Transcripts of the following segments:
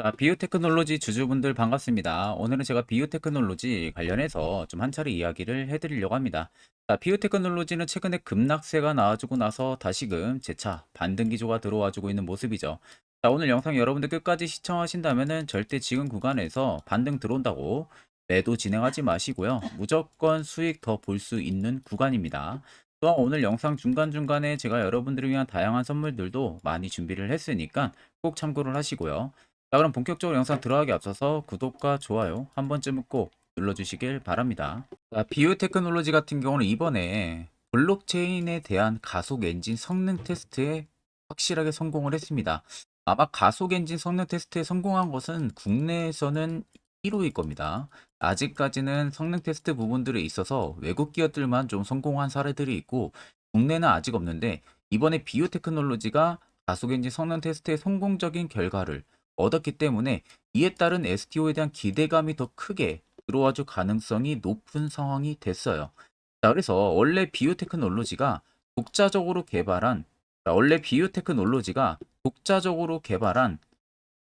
자, 비오테크놀로지 주주분들 반갑습니다. 오늘은 제가 비오테크놀로지 관련해서 좀 한 차례 이야기를 해드리려고 합니다. 자, 비오테크놀로지는 최근에 급락세가 나와주고 나서 다시금 재차 반등 기조가 들어와주고 있는 모습이죠. 자, 오늘 영상 여러분들 끝까지 시청하신다면은 절대 지금 구간에서 반등 들어온다고 매도 진행하지 마시고요. 무조건 수익 더 볼 수 있는 구간입니다. 또한 오늘 영상 중간중간에 제가 여러분들을 위한 다양한 선물들도 많이 준비를 했으니까 꼭 참고를 하시고요. 자, 그럼 본격적으로 영상 들어가기 앞서서 구독과 좋아요 한 번쯤은 꼭 눌러주시길 바랍니다. 자, 비오테크놀로지 같은 경우는 이번에 블록체인에 대한 가속 엔진 성능 테스트에 확실하게 성공을 했습니다. 아마 가속 엔진 성능 테스트에 성공한 것은 국내에서는 1호일 겁니다. 아직까지는 성능 테스트 부분들에 있어서 외국 기업들만 좀 성공한 사례들이 있고 국내는 아직 없는데, 이번에 비오테크놀로지가 가속 엔진 성능 테스트의 성공적인 결과를 얻었기 때문에 이에 따른 STO에 대한 기대감이 더 크게 들어와줄 가능성이 높은 상황이 됐어요. 자, 그래서 독자적으로 개발한 원래 비오테크놀로지가 독자적으로 개발한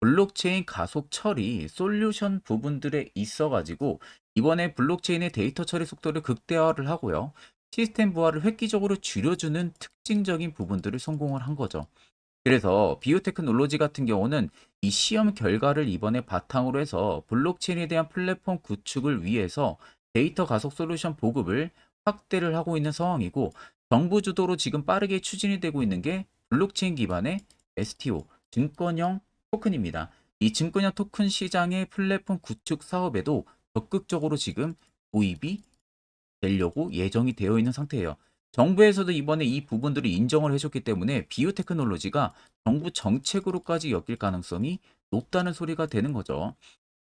블록체인 가속 처리 솔루션 부분들에 있어 가지고 이번에 블록체인의 데이터 처리 속도를 극대화를 하고요. 시스템 부하를 획기적으로 줄여주는 특징적인 부분들을 성공을 한 거죠. 그래서 비오테크놀로지 같은 경우는 이 시험 결과를 이번에 바탕으로 해서 블록체인에 대한 플랫폼 구축을 위해서 데이터 가속 솔루션 보급을 확대를 하고 있는 상황이고, 정부 주도로 지금 빠르게 추진이 되고 있는 게 블록체인 기반의 STO, 증권형 토큰입니다. 이 증권형 토큰 시장의 플랫폼 구축 사업에도 적극적으로 지금 도입이 되려고 예정이 되어 있는 상태예요. 정부에서도 이번에 이 부분들을 인정을 해줬기 때문에 비오테크놀로지가 정부 정책으로까지 엮일 가능성이 높다는 소리가 되는 거죠.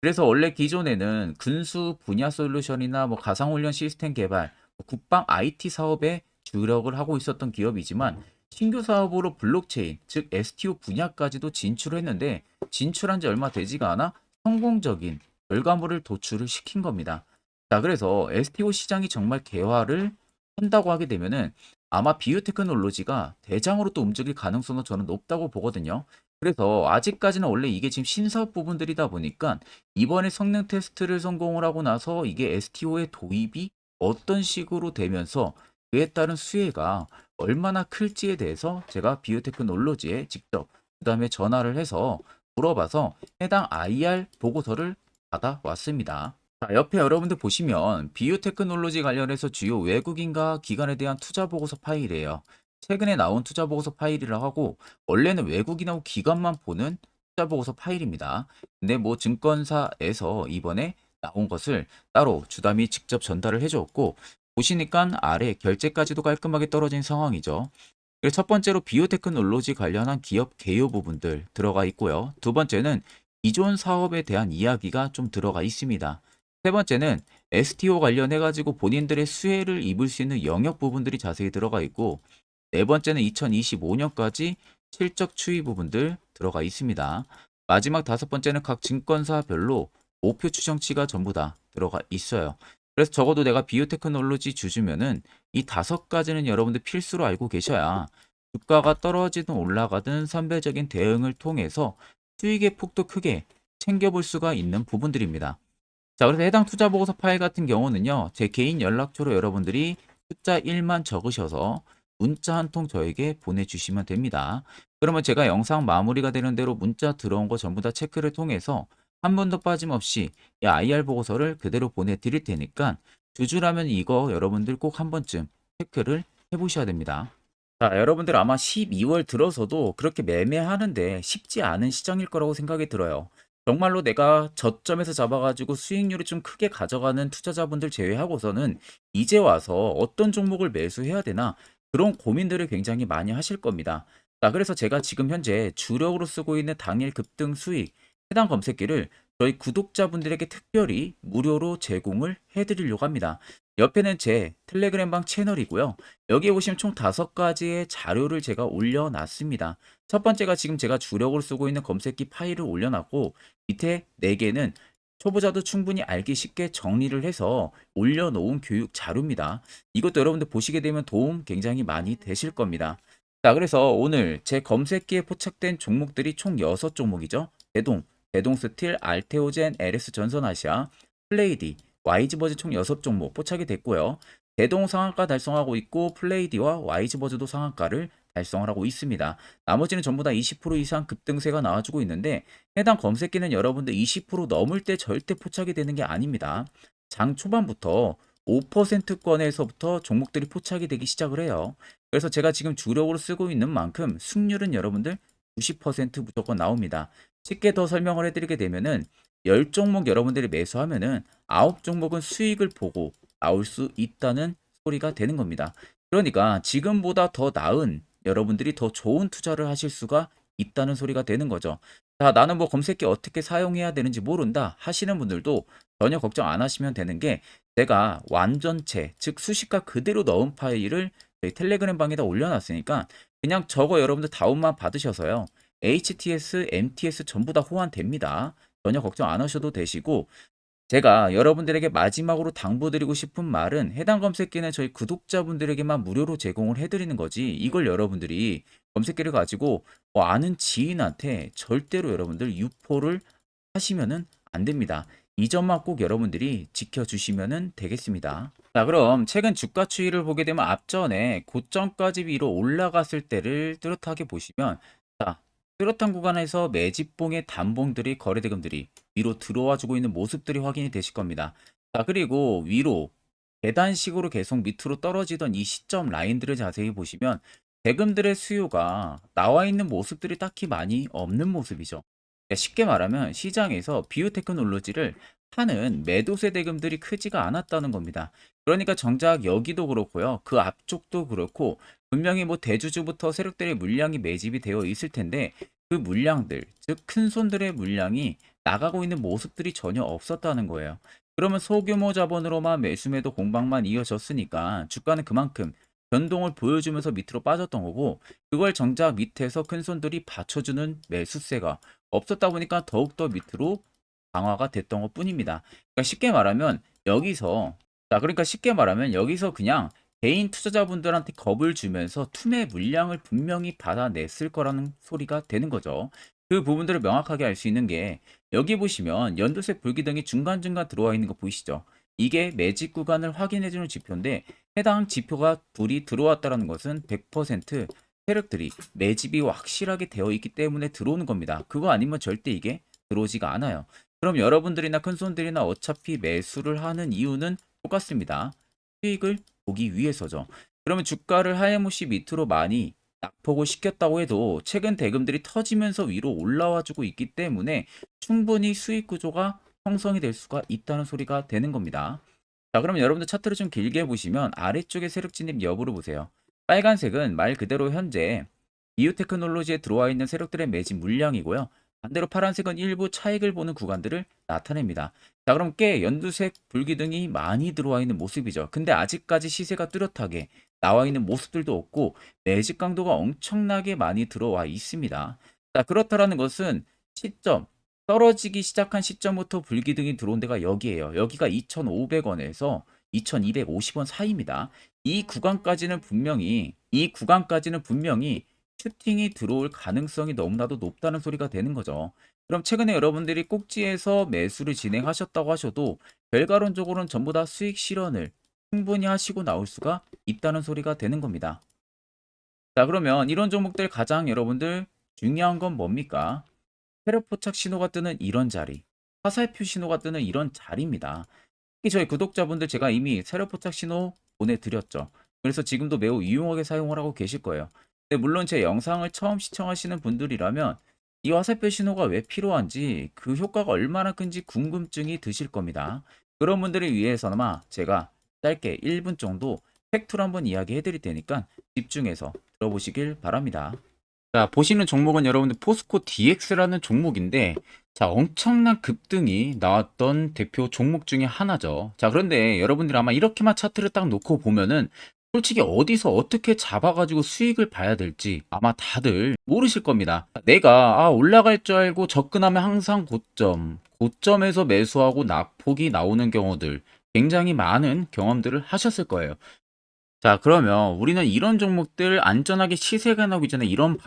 그래서 원래 기존에는 군수 분야 솔루션이나 뭐 가상훈련 시스템 개발, 뭐 국방 IT 사업에 주력을 하고 있었던 기업이지만 신규 사업으로 블록체인, 즉 STO 분야까지도 진출을 했는데, 진출한 지 얼마 되지가 않아 성공적인 결과물을 도출을 시킨 겁니다. 자, 그래서 STO 시장이 정말 개화를 한다고 하게 되면은 아마 비오테크놀로지가 대장으로 또 움직일 가능성은 저는 높다고 보거든요. 그래서 아직까지는 원래 이게 지금 신사업 부분들이다 보니까 이번에 성능 테스트를 성공을 하고 나서 이게 STO의 도입이 어떤 식으로 되면서 그에 따른 수혜가 얼마나 클지에 대해서 제가 비오테크놀로지에 직접 그다음에 전화를 해서 물어봐서 해당 IR 보고서를 받아왔습니다. 자, 옆에 여러분들 보시면 비오테크놀로지 관련해서 주요 외국인과 기관에 대한 투자 보고서 파일이에요. 최근에 나온 투자 보고서 파일이라 하고, 원래는 외국인하고 기관만 보는 투자 보고서 파일입니다. 근데 뭐 증권사에서 이번에 나온 것을 따로 주담이 직접 전달을 해줬고, 보시니까 아래 결제까지도 깔끔하게 떨어진 상황이죠. 그리고 첫 번째로 비오테크놀로지 관련한 기업 개요 부분들 들어가 있고요. 두 번째는 기존 사업에 대한 이야기가 좀 들어가 있습니다. 세 번째는 STO 관련해 가지고 본인들의 수혜를 입을 수 있는 영역 부분들이 자세히 들어가 있고, 네 번째는 2025년까지 실적 추이 부분들 들어가 있습니다. 마지막 다섯 번째는 각 증권사별로 목표 추정치가 전부 다 들어가 있어요. 그래서 적어도 내가 비오테크놀로지 주주면은 이 다섯 가지는 여러분들 필수로 알고 계셔야 주가가 떨어지든 올라가든 선별적인 대응을 통해서 수익의 폭도 크게 챙겨볼 수가 있는 부분들입니다. 자, 그래서 해당 투자 보고서 파일 같은 경우는요, 제 개인 연락처로 여러분들이 숫자 1만 적으셔서 문자 한 통 저에게 보내주시면 됩니다. 그러면 제가 영상 마무리가 되는 대로 문자 들어온 거 전부 다 체크를 통해서 한 번도 빠짐없이 이 IR 보고서를 그대로 보내드릴 테니까 주주라면 이거 여러분들 꼭 한 번쯤 체크를 해보셔야 됩니다. 자, 여러분들 아마 12월 들어서도 그렇게 매매하는데 쉽지 않은 시장일 거라고 생각이 들어요. 정말로 내가 저점에서 잡아가지고 수익률을 좀 크게 가져가는 투자자분들 제외하고서는 이제 와서 어떤 종목을 매수해야 되나 그런 고민들을 굉장히 많이 하실 겁니다. 자, 그래서 제가 지금 현재 주력으로 쓰고 있는 당일 급등 수익 해당 검색기를 저희 구독자분들에게 특별히 무료로 제공을 해드리려고 합니다. 옆에는 제 텔레그램방 채널이고요. 여기에 보시면 총 5가지의 자료를 제가 올려놨습니다. 첫 번째가 지금 제가 주력으로 쓰고 있는 검색기 파일을 올려놨고, 밑에 4개는 초보자도 충분히 알기 쉽게 정리를 해서 올려놓은 교육 자료입니다. 이것도 여러분들 보시게 되면 도움 굉장히 많이 되실 겁니다. 자, 그래서 오늘 제 검색기에 포착된 종목들이 총 6종목이죠. 대동, 대동스틸, 알테오젠, LS 전선아시아, 플레이디, YG버즈 총 6종목 포착이 됐고요. 대동 상한가 달성하고 있고 플레이디와 YG버즈도 상한가를 달성을 하고 있습니다. 나머지는 전부 다 20% 이상 급등세가 나와주고 있는데 해당 검색기는 여러분들 20% 넘을 때 절대 포착이 되는 게 아닙니다. 장 초반부터 5%권에서부터 종목들이 포착이 되기 시작을 해요. 그래서 제가 지금 주력으로 쓰고 있는 만큼 승률은 여러분들 90% 무조건 나옵니다. 쉽게 더 설명을 해드리게 되면은 10종목 여러분들이 매수하면은 9종목은 수익을 보고 나올 수 있다는 소리가 되는 겁니다. 그러니까 지금보다 더 나은 여러분들이 더 좋은 투자를 하실 수가 있다는 소리가 되는 거죠. 자, 나는 뭐 검색기 어떻게 사용해야 되는지 모른다 하시는 분들도 전혀 걱정 안 하시면 되는 게 제가 완전체, 즉 수식과 그대로 넣은 파일을 저희 텔레그램 방에다 올려놨으니까 그냥 저거 여러분들 다운만 받으셔서요. HTS, MTS 전부 다 호환됩니다. 전혀 걱정 안 하셔도 되시고 제가 여러분들에게 마지막으로 당부드리고 싶은 말은 해당 검색기는 저희 구독자분들에게만 무료로 제공을 해드리는 거지 이걸 여러분들이 검색기를 가지고 아는 지인한테 절대로 여러분들 유포를 하시면은 안 됩니다. 이 점만 꼭 여러분들이 지켜주시면 되겠습니다. 자, 그럼 최근 주가 추이를 보게 되면 앞전에 고점까지 위로 올라갔을 때를 뚜렷하게 보시면 자, 뚜렷한 구간에서 매집봉의 단봉들이 거래대금들이 위로 들어와 주고 있는 모습들이 확인이 되실 겁니다. 자, 그리고 위로 계단식으로 계속 밑으로 떨어지던 이 시점 라인들을 자세히 보시면 대금들의 수요가 나와 있는 모습들이 딱히 많이 없는 모습이죠. 그러니까 쉽게 말하면 시장에서 비오테크놀로지를 파는 매도세 대금들이 크지가 않았다는 겁니다. 그러니까 정작 여기도 그렇고요. 그 앞쪽도 그렇고 분명히 뭐 대주주부터 세력들의 물량이 매집이 되어 있을 텐데 그 물량들, 즉 큰손들의 물량이 나가고 있는 모습들이 전혀 없었다는 거예요. 그러면 소규모 자본으로만 매수매도 공방만 이어졌으니까 주가는 그만큼 변동을 보여주면서 밑으로 빠졌던 거고 그걸 정작 밑에서 큰손들이 받쳐주는 매수세가 없었다 보니까 더욱더 밑으로 강화가 됐던 것 뿐입니다. 그러니까 쉽게 말하면 여기서 그러니까 쉽게 말하면 여기서 그냥 개인 투자자분들한테 겁을 주면서 투매 물량을 분명히 받아냈을 거라는 소리가 되는 거죠. 그 부분들을 명확하게 알 수 있는 게 여기 보시면 연두색 불기둥이 중간중간 들어와 있는 거 보이시죠? 이게 매집 구간을 확인해주는 지표인데 해당 지표가 둘이 들어왔다는 것은 100% 세력들이 매집이 확실하게 되어 있기 때문에 들어오는 겁니다. 그거 아니면 절대 이게 들어오지가 않아요. 그럼 여러분들이나 큰손들이나 어차피 매수를 하는 이유는 똑같습니다. 수익을 보기 위해서죠. 그러면 주가를 하염없이 밑으로 많이 낙폭을 시켰다고 해도 최근 대금들이 터지면서 위로 올라와 주고 있기 때문에 충분히 수익 구조가 형성이 될 수가 있다는 소리가 되는 겁니다. 자, 그러면 여러분들 차트를 좀 길게 보시면 아래쪽에 세력 진입 여부를 보세요. 빨간색은 말 그대로 현재 비오테크놀로지에 들어와 있는 세력들의 매집 물량이고요. 반대로 파란색은 일부 차익을 보는 구간들을 나타냅니다. 자, 그럼 꽤 연두색 불기둥이 많이 들어와 있는 모습이죠. 근데 아직까지 시세가 뚜렷하게 나와 있는 모습들도 없고 매집 강도가 엄청나게 많이 들어와 있습니다. 자, 그렇다라는 것은 시점, 떨어지기 시작한 시점부터 불기둥이 들어온 데가 여기에요. 여기가 2,500원에서 2,250원 사이입니다. 이 구간까지는 분명히 슈팅이 들어올 가능성이 너무나도 높다는 소리가 되는 거죠. 그럼 최근에 여러분들이 꼭지에서 매수를 진행하셨다고 하셔도 결과론적으로는 전부 다 수익 실현을 충분히 하시고 나올 수가 있다는 소리가 되는 겁니다. 자, 그러면 이런 종목들 가장 여러분들 중요한 건 뭡니까? 세력 포착 신호가 뜨는 이런 자리, 화살표 신호가 뜨는 이런 자리입니다. 특히 저희 구독자분들 제가 이미 세력 포착 신호 보내드렸죠. 그래서 지금도 매우 유용하게 사용을 하고 계실 거예요. 근데 물론 제 영상을 처음 시청하시는 분들이라면 이 화살표 신호가 왜 필요한지 그 효과가 얼마나 큰지 궁금증이 드실 겁니다. 그런 분들을 위해서나마 제가 짧게 1분 정도 팩트로 한번 이야기해 드릴 테니까 집중해서 들어보시길 바랍니다. 자, 보시는 종목은 여러분들 포스코 DX라는 종목인데 자, 엄청난 급등이 나왔던 대표 종목 중에 하나죠. 자, 그런데 여러분들이 아마 이렇게만 차트를 딱 놓고 보면은 솔직히 어디서 어떻게 잡아가지고 수익을 봐야 될지 아마 다들 모르실 겁니다. 내가 올라갈 줄 알고 접근하면 항상 고점에서 매수하고 낙폭이 나오는 경우들 굉장히 많은 경험들을 하셨을 거예요. 자, 그러면 우리는 이런 종목들 안전하게 시세가 나오기 전에 이런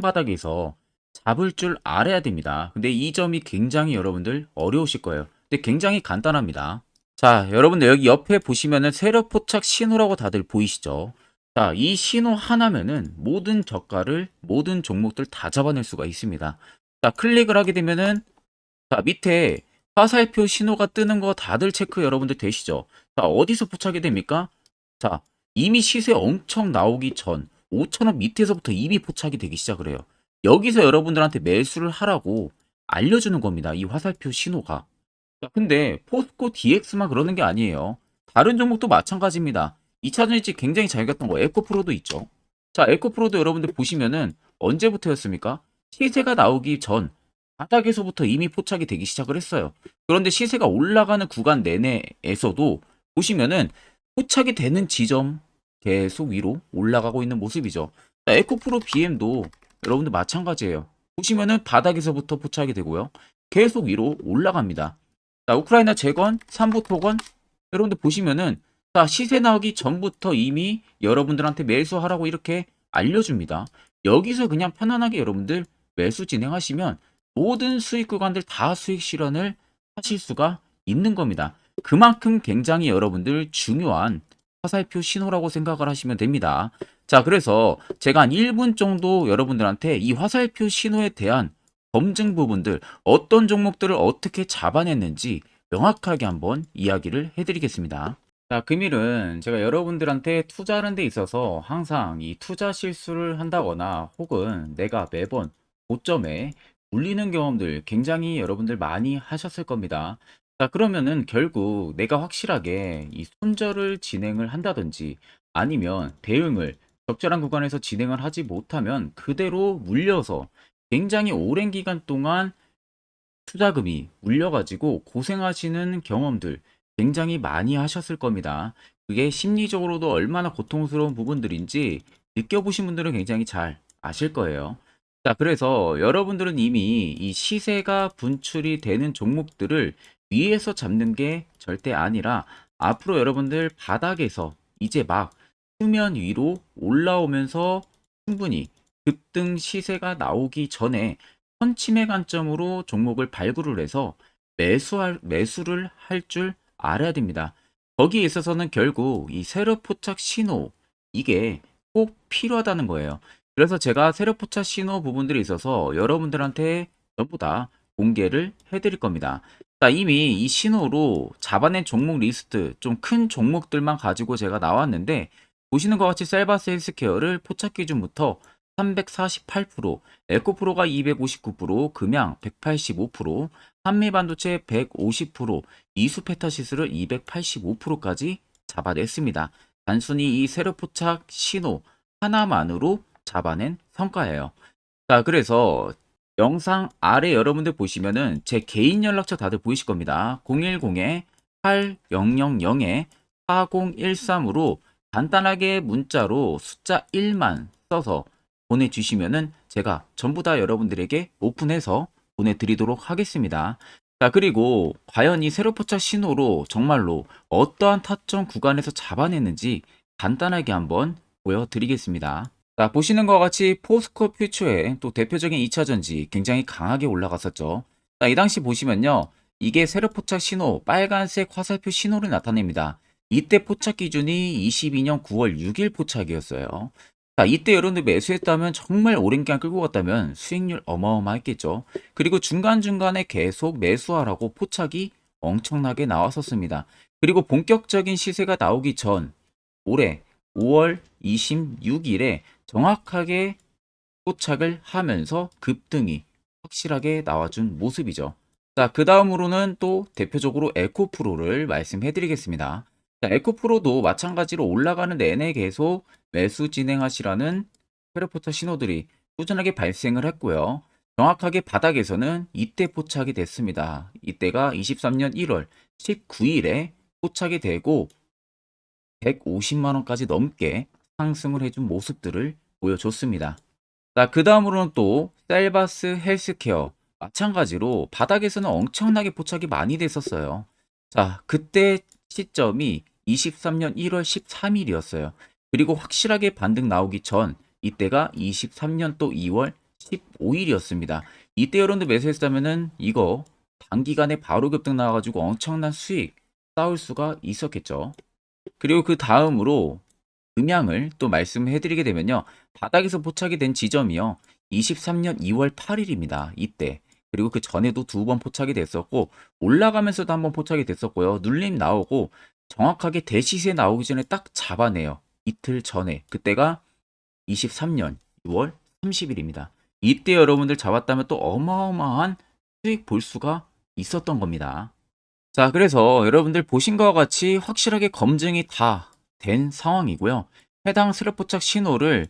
바닥에서 잡을 줄 알아야 됩니다. 근데 이 점이 굉장히 여러분들 어려우실 거예요. 근데 굉장히 간단합니다. 자, 여러분들 여기 옆에 보시면은 세력 포착 신호라고 다들 보이시죠? 자, 이 신호 하나면은 모든 저가를 모든 종목들 다 잡아낼 수가 있습니다. 자, 클릭을 하게 되면은 자, 밑에 화살표 신호가 뜨는 거 다들 체크 여러분들 되시죠? 자, 어디서 포착이 됩니까? 자, 이미 시세 엄청 나오기 전 5,000원 밑에서부터 이미 포착이 되기 시작을 해요. 여기서 여러분들한테 매수를 하라고 알려주는 겁니다. 이 화살표 신호가. 자, 근데 포스코 DX만 그러는 게 아니에요. 다른 종목도 마찬가지입니다. 2차 전지 굉장히 잘 갔던 거 에코프로도 있죠. 자, 에코프로도 여러분들 보시면은 언제부터였습니까? 시세가 나오기 전 바닥에서부터 이미 포착이 되기 시작을 했어요. 그런데 시세가 올라가는 구간 내내에서도 보시면은 포착이 되는 지점 계속 위로 올라가고 있는 모습이죠. 자, 에코프로 BM도 여러분들 마찬가지예요. 보시면은 바닥에서부터 포착이 되고요. 계속 위로 올라갑니다. 자, 우크라이나 재건, 삼부 토건 여러분들 보시면은 자, 시세 나오기 전부터 이미 여러분들한테 매수하라고 이렇게 알려줍니다. 여기서 그냥 편안하게 여러분들 매수 진행하시면 모든 수익 구간들 다 수익 실현을 하실 수가 있는 겁니다. 그만큼 굉장히 여러분들 중요한 화살표 신호라고 생각을 하시면 됩니다. 자, 그래서 제가 한 1분 정도 여러분들한테 이 화살표 신호에 대한 검증 부분들, 어떤 종목들을 어떻게 잡아냈는지 명확하게 한번 이야기를 해드리겠습니다. 자, 금일은 제가 여러분들한테 투자하는 데 있어서 항상 이 투자 실수를 한다거나 혹은 내가 매번 고점에 물리는 경험들 굉장히 여러분들 많이 하셨을 겁니다. 자, 그러면은 결국 내가 확실하게 이 손절을 진행을 한다든지 아니면 대응을 적절한 구간에서 진행을 하지 못하면 그대로 물려서 굉장히 오랜 기간 동안 투자금이 물려가지고 고생하시는 경험들 굉장히 많이 하셨을 겁니다. 그게 심리적으로도 얼마나 고통스러운 부분들인지 느껴보신 분들은 굉장히 잘 아실 거예요. 자, 그래서 여러분들은 이미 이 시세가 분출이 되는 종목들을 위에서 잡는 게 절대 아니라 앞으로 여러분들 바닥에서 이제 막 수면 위로 올라오면서 충분히 급등 시세가 나오기 전에 선침의 관점으로 종목을 발굴을 해서 매수를 할 줄 알아야 됩니다. 거기에 있어서는 결국 이 세력 포착 신호 이게 꼭 필요하다는 거예요. 그래서 제가 세력 포착 신호 부분들이 있어서 여러분들한테 전부 다 공개를 해드릴 겁니다. 자, 이미 이 신호로 잡아낸 종목 리스트 좀 큰 종목들만 가지고 제가 나왔는데 보시는 것 같이 셀바스 헬스케어를 포착 기준부터 348%, 에코프로가 259%, 금양 185%, 한미반도체 150%, 이수페타시스를 285%까지 잡아냈습니다. 단순히 이 세력포착 신호 하나만으로 잡아낸 성과예요. 자, 그래서 영상 아래 여러분들 보시면은 제 개인 연락처 다들 보이실 겁니다. 010-8013-4013으로 간단하게 문자로 숫자 1만 써서 보내주시면은 제가 전부 다 여러분들에게 오픈해서 보내드리도록 하겠습니다. 자, 그리고 과연 이 세로포착 신호로 정말로 어떠한 타점 구간에서 잡아냈는지 간단하게 한번 보여드리겠습니다. 자, 보시는 것과 같이 포스코 퓨처의 또 대표적인 2차 전지 굉장히 강하게 올라갔었죠. 자, 이 당시 보시면요. 이게 세로포착 신호, 빨간색 화살표 신호를 나타냅니다. 이때 포착 기준이 22년 9월 6일 포착이었어요. 자, 이때 여러분들 매수했다면 정말 오랜 기간 끌고 갔다면 수익률 어마어마했겠죠. 그리고 중간중간에 계속 매수하라고 포착이 엄청나게 나왔었습니다. 그리고 본격적인 시세가 나오기 전 올해 5월 26일에 정확하게 포착을 하면서 급등이 확실하게 나와준 모습이죠. 자, 그 다음으로는 또 대표적으로 에코프로를 말씀해 드리겠습니다. 자, 에코프로도 마찬가지로 올라가는 내내 계속 매수 진행하시라는 페르포터 신호들이 꾸준하게 발생을 했고요. 정확하게 바닥에서는 이때 포착이 됐습니다. 이때가 23년 1월 19일에 포착이 되고 150만 원까지 넘게 상승을 해준 모습들을 보여줬습니다. 자, 그 다음으로는 또 셀바스 헬스케어 마찬가지로 바닥에서는 엄청나게 포착이 많이 됐었어요. 자, 그때 시점이 23년 1월 13일이었어요. 그리고 확실하게 반등 나오기 전 이때가 23년 또 2월 15일이었습니다. 이때 여러분들 매수했다면은 이거 단기간에 바로 급등 나와가지고 엄청난 수익 쌓을 수가 있었겠죠. 그리고 그 다음으로 음향을 또 말씀해드리게 되면요. 바닥에서 포착이 된 지점이요. 23년 2월 8일입니다. 이때. 그리고 그 전에도 두 번 포착이 됐었고 올라가면서도 한번 포착이 됐었고요. 눌림 나오고 정확하게 대시세 나오기 전에 딱 잡아내요. 이틀 전에. 그때가 23년 6월 30일입니다. 이때 여러분들 잡았다면 또 어마어마한 수익 볼 수가 있었던 겁니다. 자, 그래서 여러분들 보신 것과 같이 확실하게 검증이 다 된 상황이고요. 해당 스랩 포착 신호를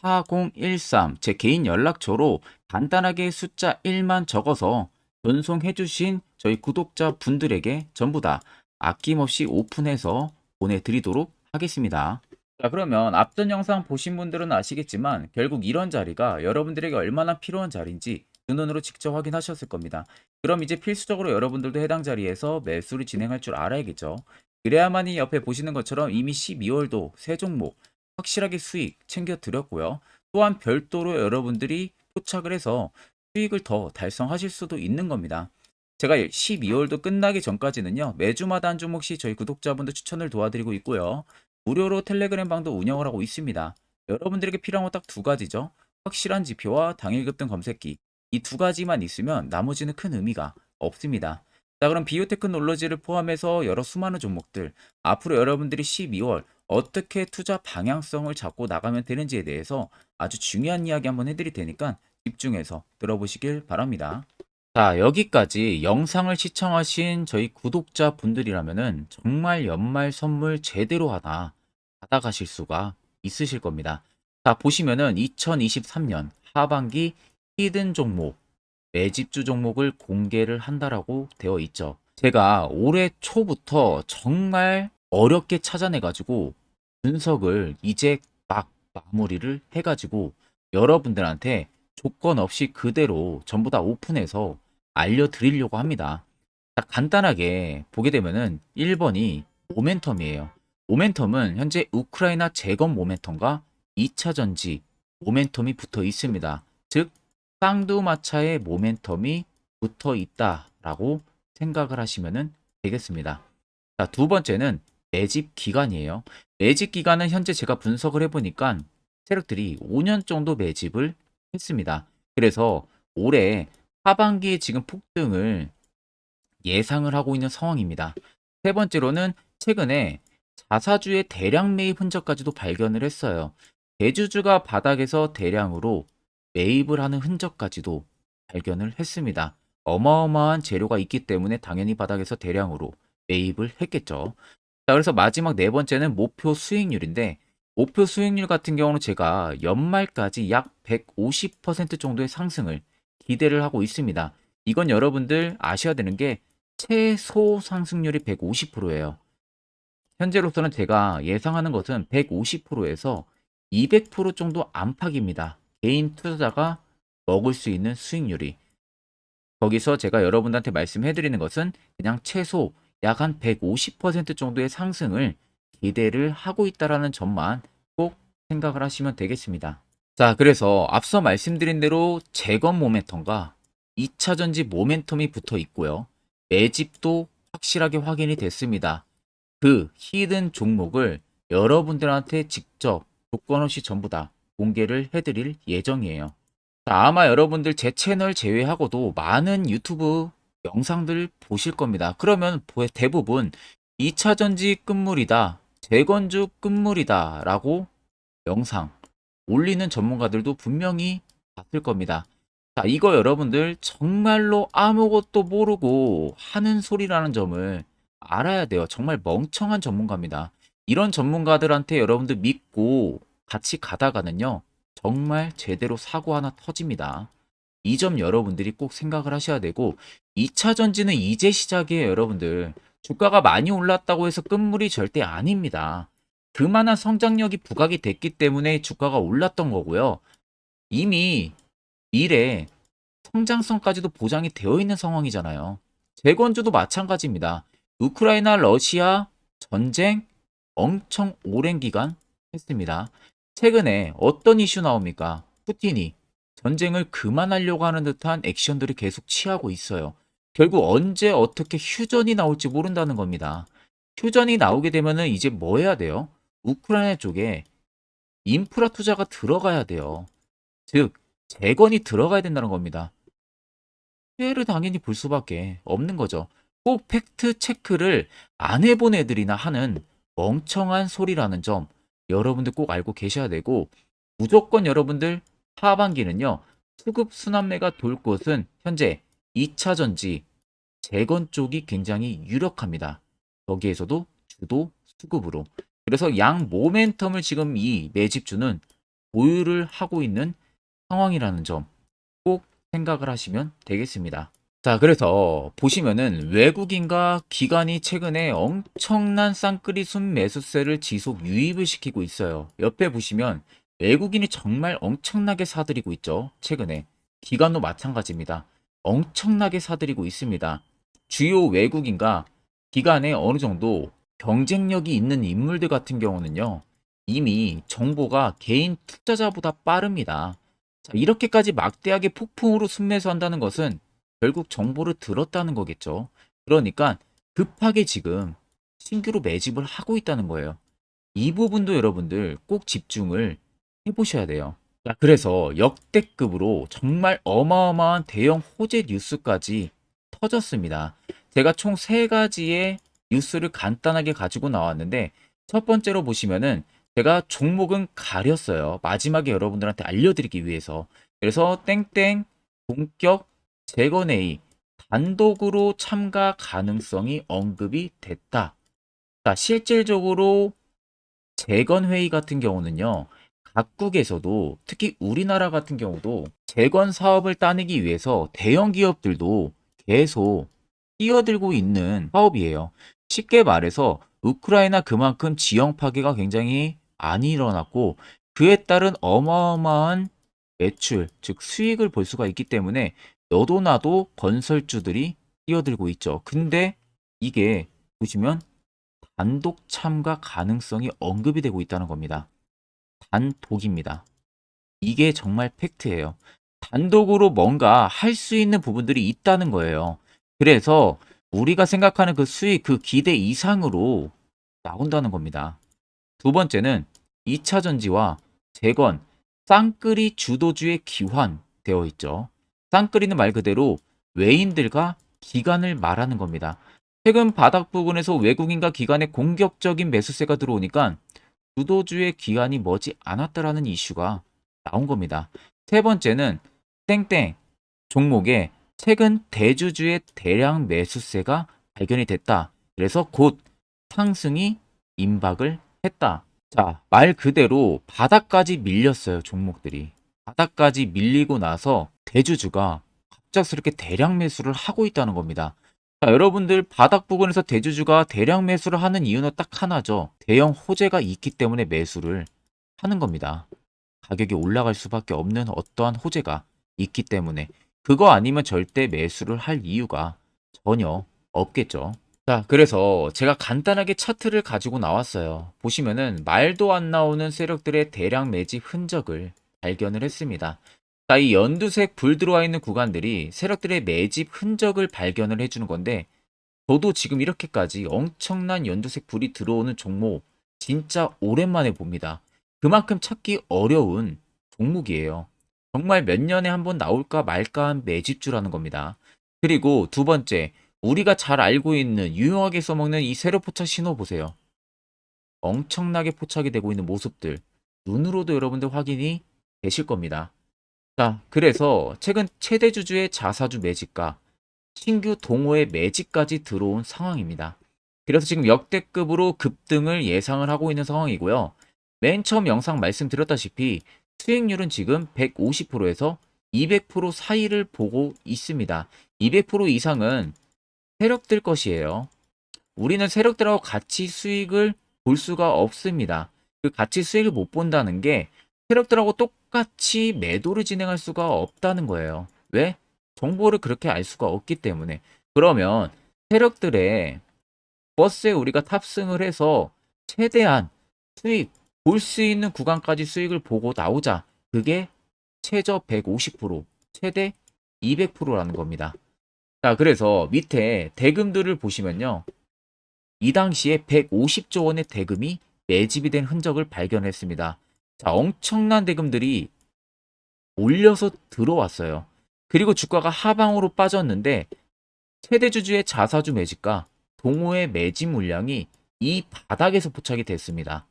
010-8000-4013 제 개인 연락처로 간단하게 숫자 1만 적어서 전송해 주신 저희 구독자 분들에게 전부 다 아낌없이 오픈해서 보내드리도록 하겠습니다. 자, 그러면 앞전 영상 보신 분들은 아시겠지만 결국 이런 자리가 여러분들에게 얼마나 필요한 자리인지 두 눈으로 직접 확인하셨을 겁니다. 그럼 이제 필수적으로 여러분들도 해당 자리에서 매수를 진행할 줄 알아야겠죠. 그래야만이 옆에 보시는 것처럼 이미 12월도 세 종목 확실하게 수익 챙겨 드렸고요. 또한 별도로 여러분들이 포착을 해서 수익을 더 달성하실 수도 있는 겁니다. 제가 12월도 끝나기 전까지는요. 매주마다 한 종목씩 저희 구독자분들 추천을 도와드리고 있고요. 무료로 텔레그램 방도 운영을 하고 있습니다. 여러분들에게 필요한 건 딱 두 가지죠. 확실한 지표와 당일 급등 검색기. 이 두 가지만 있으면 나머지는 큰 의미가 없습니다. 자, 그럼 비오테크놀로지를 포함해서 여러 수많은 종목들, 앞으로 여러분들이 12월 어떻게 투자 방향성을 잡고 나가면 되는지에 대해서 아주 중요한 이야기 한번 해드릴 테니까 집중해서 들어보시길 바랍니다. 자, 여기까지 영상을 시청하신 저희 구독자 분들이라면은 정말 연말 선물 제대로 하나 받아가실 수가 있으실 겁니다. 자, 보시면은 2023년 하반기 히든 종목, 매집주 종목을 공개를 한다라고 되어 있죠. 제가 올해 초부터 정말 어렵게 찾아내가지고 분석을 이제 막 마무리를 해가지고 여러분들한테 조건 없이 그대로 전부 다 오픈해서 알려드리려고 합니다. 자, 간단하게 보게 되면은 1번이 모멘텀이에요. 모멘텀은 현재 우크라이나 재건 모멘텀과 2차 전지 모멘텀이 붙어 있습니다. 즉 쌍두마차의 모멘텀이 붙어 있다라고 생각을 하시면 되겠습니다. 자, 두 번째는 매집 기간이에요. 매집 기간은 현재 제가 분석을 해보니까 세력들이 5년 정도 매집을 했습니다. 그래서 올해 하반기에 지금 폭등을 예상을 하고 있는 상황입니다. 세 번째로는 최근에 자사주의 대량 매입 흔적까지도 발견을 했어요. 대주주가 바닥에서 대량으로 매입을 하는 흔적까지도 발견을 했습니다. 어마어마한 재료가 있기 때문에 당연히 바닥에서 대량으로 매입을 했겠죠. 자, 그래서 마지막 네 번째는 목표 수익률인데 목표 수익률 같은 경우는 제가 연말까지 약 150% 정도의 상승을 기대를 하고 있습니다. 이건 여러분들 아셔야 되는 게 최소 상승률이 150%예요. 현재로서는 제가 예상하는 것은 150%에서 200% 정도 안팎입니다. 개인 투자자가 먹을 수 있는 수익률이. 거기서 제가 여러분들한테 말씀해 드리는 것은 그냥 최소 약 한 150% 정도의 상승을 기대를 하고 있다라는 점만 꼭 생각을 하시면 되겠습니다. 자, 그래서 앞서 말씀드린 대로 재건 모멘텀과 2차 전지 모멘텀이 붙어 있고요. 매집도 확실하게 확인이 됐습니다. 그 히든 종목을 여러분들한테 직접 조건 없이 전부 다 공개를 해드릴 예정이에요. 자, 아마 여러분들 제 채널 제외하고도 많은 유튜브 영상들 보실 겁니다. 그러면 대부분 2차 전지 끝물이다, 재건주 끝물이다 라고 영상 올리는 전문가들도 분명히 봤을 겁니다. 자, 이거 여러분들 정말로 아무것도 모르고 하는 소리라는 점을 알아야 돼요. 정말 멍청한 전문가입니다. 이런 전문가들한테 여러분들 믿고 같이 가다가는요, 정말 제대로 사고 하나 터집니다. 이 점 여러분들이 꼭 생각을 하셔야 되고, 2차 전지는 이제 시작이에요, 여러분들. 주가가 많이 올랐다고 해서 끝물이 절대 아닙니다. 그만한 성장력이 부각이 됐기 때문에 주가가 올랐던 거고요. 이미 미래 성장성까지도 보장이 되어 있는 상황이잖아요. 재건주도 마찬가지입니다. 우크라이나 러시아 전쟁 엄청 오랜 기간 했습니다. 최근에 어떤 이슈 나옵니까? 푸틴이 전쟁을 그만하려고 하는 듯한 액션들을 계속 취하고 있어요. 결국 언제 어떻게 휴전이 나올지 모른다는 겁니다. 휴전이 나오게 되면은 이제 뭐 해야 돼요? 우크라이나 쪽에 인프라 투자가 들어가야 돼요. 즉, 재건이 들어가야 된다는 겁니다. 피해를 당연히 볼 수밖에 없는 거죠. 꼭 팩트 체크를 안 해본 애들이나 하는 멍청한 소리라는 점 여러분들 꼭 알고 계셔야 되고, 무조건 여러분들 하반기는요, 수급 순환매가 돌 곳은 현재 2차 전지, 재건 쪽이 굉장히 유력합니다. 거기에서도 주도 수급으로. 그래서 양 모멘텀을 지금 이 매집주는 보유를 하고 있는 상황이라는 점 꼭 생각을 하시면 되겠습니다. 자, 그래서 보시면은 외국인과 기관이 최근에 엄청난 쌍끌이 순매수세를 지속 유입을 시키고 있어요. 옆에 보시면 외국인이 정말 엄청나게 사들이고 있죠. 최근에. 기관도 마찬가지입니다. 엄청나게 사들이고 있습니다. 주요 외국인과 기관에 어느 정도 경쟁력이 있는 인물들 같은 경우는요, 이미 정보가 개인 투자자보다 빠릅니다. 자, 이렇게까지 막대하게 폭풍으로 순매수한다는 것은 결국 정보를 들었다는 거겠죠. 그러니까 급하게 지금 신규로 매집을 하고 있다는 거예요. 이 부분도 여러분들 꼭 집중을 해보셔야 돼요. 자, 그래서 역대급으로 정말 어마어마한 대형 호재 뉴스까지 터졌습니다. 제가 총 세 가지의 뉴스를 간단하게 가지고 나왔는데, 첫 번째로 보시면은 제가 종목은 가렸어요. 마지막에 여러분들한테 알려드리기 위해서. 그래서 땡땡 본격 재건회의 단독으로 참가 가능성이 언급이 됐다. 자, 실질적으로 재건회의 같은 경우는요, 각국에서도 특히 우리나라 같은 경우도 재건 사업을 따내기 위해서 대형 기업들도 계속 뛰어들고 있는 사업이에요. 쉽게 말해서 우크라이나 그만큼 지형 파괴가 굉장히 많이 일어났고, 그에 따른 어마어마한 매출, 즉 수익을 볼 수가 있기 때문에 너도 나도 건설주들이 뛰어들고 있죠. 근데 이게 보시면 단독 참가 가능성이 언급이 되고 있다는 겁니다. 단독입니다. 이게 정말 팩트예요. 단독으로 뭔가 할 수 있는 부분들이 있다는 거예요. 그래서 우리가 생각하는 그 수익, 그 기대 이상으로 나온다는 겁니다. 두 번째는 2차 전지와 재건, 쌍끌이 주도주의 기환되어 있죠. 쌍끌이는 말 그대로 외인들과 기관을 말하는 겁니다. 최근 바닥 부근에서 외국인과 기관의 공격적인 매수세가 들어오니까 주도주의 기관이 머지 않았다라는 이슈가 나온 겁니다. 세 번째는 땡땡 종목에 최근 대주주의 대량 매수세가 발견이 됐다. 그래서 곧 상승이 임박을 했다. 자, 말 그대로 바닥까지 밀렸어요, 종목들이. 바닥까지 밀리고 나서 대주주가 갑작스럽게 대량 매수를 하고 있다는 겁니다. 자, 여러분들 바닥 부근에서 대주주가 대량 매수를 하는 이유는 딱 하나죠. 대형 호재가 있기 때문에 매수를 하는 겁니다. 가격이 올라갈 수밖에 없는 어떠한 호재가 있기 때문에. 그거 아니면 절대 매수를 할 이유가 전혀 없겠죠. 자, 그래서 제가 간단하게 차트를 가지고 나왔어요. 보시면은 말도 안 나오는 세력들의 대량 매집 흔적을 발견을 했습니다. 자, 이 연두색 불 들어와 있는 구간들이 세력들의 매집 흔적을 발견을 해주는 건데, 저도 지금 이렇게까지 엄청난 연두색 불이 들어오는 종목 진짜 오랜만에 봅니다. 그만큼 찾기 어려운 종목이에요. 정말 몇 년에 한 번 나올까 말까 한 매집주라는 겁니다. 그리고 두 번째, 우리가 잘 알고 있는 유용하게 써먹는 이 세로 포착 신호 보세요. 엄청나게 포착이 되고 있는 모습들 눈으로도 여러분들 확인이 되실 겁니다. 자, 그래서 최근 최대 주주의 자사주 매집과 신규 동호회 매집까지 들어온 상황입니다. 그래서 지금 역대급으로 급등을 예상을 하고 있는 상황이고요. 맨 처음 영상 말씀드렸다시피 수익률은 지금 150%에서 200% 사이를 보고 있습니다. 200% 이상은 세력들 것이에요. 우리는 세력들하고 같이 수익을 볼 수가 없습니다. 그 같이 수익을 못 본다는 게 세력들하고 똑같이 매도를 진행할 수가 없다는 거예요. 왜? 정보를 그렇게 알 수가 없기 때문에. 그러면 세력들의 버스에 우리가 탑승을 해서 최대한 수익 볼 수 있는 구간까지 수익을 보고 나오자. 그게 최저 150%, 최대 200%라는 겁니다. 자, 그래서 밑에 대금들을 보시면요. 이 당시에 150조 원의 대금이 매집이 된 흔적을 발견했습니다. 자, 엄청난 대금들이 몰려서 들어왔어요. 그리고 주가가 하방으로 빠졌는데 최대 주주의 자사주 매집과 동호회 매집 물량이 이 바닥에서 포착이 됐습니다.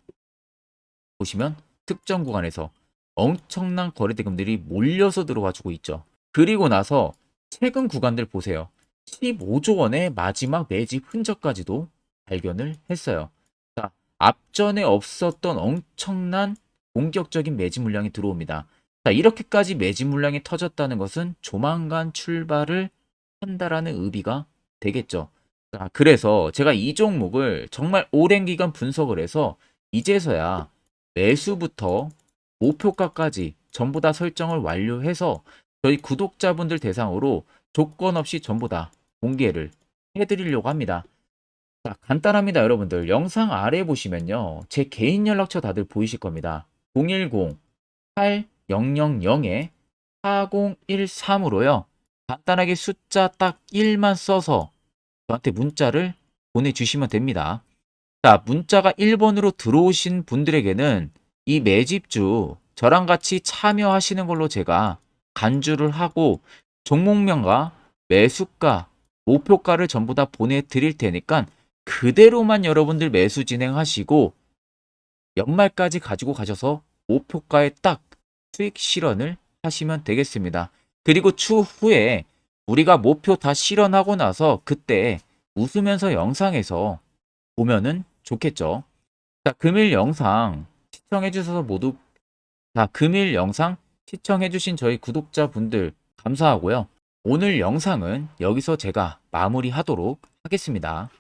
보시면 특정 구간에서 엄청난 거래 대금들이 몰려서 들어와 주고 있죠. 그리고 나서 최근 구간들 보세요. 15조 원의 마지막 매집 흔적까지도 발견을 했어요. 자, 앞전에 없었던 엄청난 공격적인 매집 물량이 들어옵니다. 자, 이렇게까지 매집 물량이 터졌다는 것은 조만간 출발을 한다라는 의미가 되겠죠. 자, 그래서 제가 이 종목을 정말 오랜 기간 분석을 해서 이제서야 매수부터 목표가까지 전부 다 설정을 완료해서 저희 구독자분들 대상으로 조건 없이 전부 다 공개를 해드리려고 합니다. 자, 간단합니다, 여러분들. 영상 아래 보시면요. 제 개인 연락처 다들 보이실 겁니다. 010-8000-4013으로요. 간단하게 숫자 딱 1만 써서 저한테 문자를 보내주시면 됩니다. 자, 문자가 1번으로 들어오신 분들에게는 이 매집주 저랑 같이 참여하시는 걸로 제가 간주를 하고 종목명과 매수가, 목표가를 전부 다 보내드릴 테니까 그대로만 여러분들 매수 진행하시고 연말까지 가지고 가셔서 목표가에 딱 수익 실현을 하시면 되겠습니다. 그리고 추후에 우리가 목표 다 실현하고 나서 그때 웃으면서 영상에서 보면은 좋겠죠. 자, 금일 영상 시청해 주셔서 모두 금일 영상 시청해 주신 저희 구독자분들 감사하고요. 오늘 영상은 여기서 제가 마무리하도록 하겠습니다.